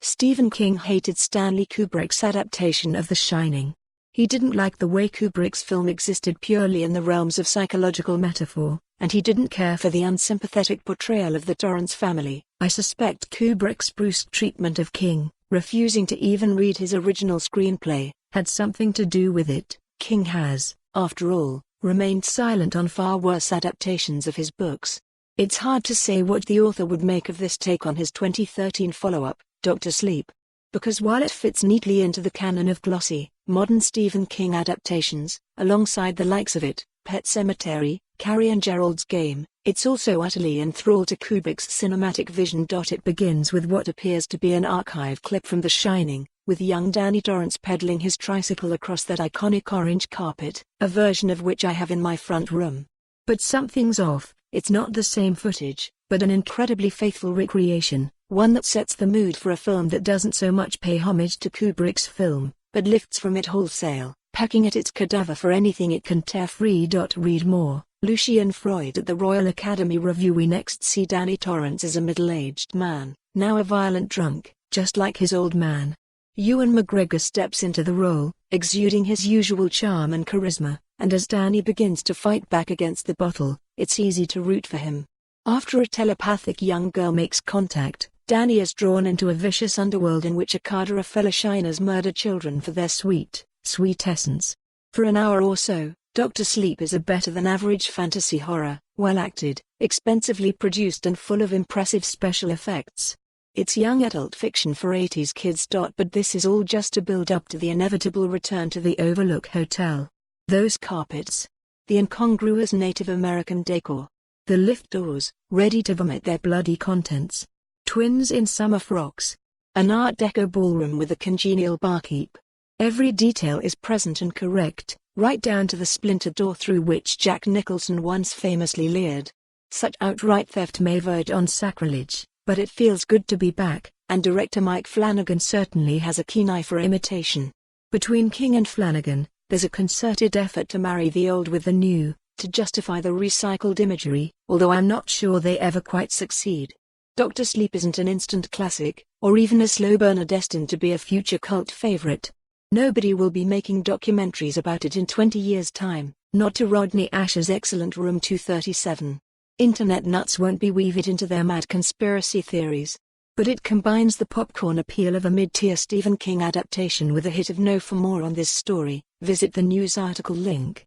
Stephen King hated Stanley Kubrick's adaptation of The Shining. He didn't like the way Kubrick's film existed purely in the realms of psychological metaphor, and he didn't care for the unsympathetic portrayal of the Torrance family. I suspect Kubrick's brusque treatment of King, refusing to even read his original screenplay, had something to do with it. King has, after all, remained silent on far worse adaptations of his books. It's hard to say what the author would make of this take on his 2013 follow-up, Dr. Sleep. Because while it fits neatly into the canon of glossy, modern Stephen King adaptations, alongside the likes of It, Pet Sematary, Carrie and Gerald's Game, it's also utterly enthralled to Kubrick's cinematic vision.It begins with what appears to be an archive clip from The Shining, with young Danny Torrance pedaling his tricycle across that iconic orange carpet, a version of which I have in my front room. But something's off. It's not the same footage, but an incredibly faithful recreation, one that sets the mood for a film that doesn't so much pay homage to Kubrick's film, but lifts from it wholesale, pecking at its cadaver for anything it can tear. Free.Read more. Lucian Freud at the Royal Academy Review. We next see Danny Torrance as a middle-aged man, now a violent drunk, just like his old man. Ewan McGregor steps into the role, exuding his usual charm and charisma, and as Danny begins to fight back against the bottle, it's easy to root for him. After a telepathic young girl makes contact, Danny is drawn into a vicious underworld in which a cadre of fellow shiners murder children for their sweet essence. For an hour or so, Dr. Sleep is a better-than-average fantasy horror, well-acted, expensively produced and full of impressive special effects. It's young adult fiction for 80s kids. But this is all just to build up to the inevitable return to the Overlook Hotel. Those carpets. The incongruous Native American decor. The lift doors, ready to vomit their bloody contents. Twins in summer frocks. An Art Deco ballroom with a congenial barkeep. Every detail is present and correct, right down to the splintered door through which Jack Nicholson once famously leered. Such outright theft may verge on sacrilege, but it feels good to be back, and director Mike Flanagan certainly has a keen eye for imitation. Between King and Flanagan, there's a concerted effort to marry the old with the new, to justify the recycled imagery, although I'm not sure they ever quite succeed. Dr. Sleep isn't an instant classic, or even a slow burner destined to be a future cult favorite. Nobody will be making documentaries about it in 20 years' time, not to Rodney Ascher's excellent Room 237. Internet nuts won't be weave it into their mad conspiracy theories. But it combines the popcorn appeal of a mid-tier Stephen King adaptation with a hit of no for more on this story. Visit the news article link.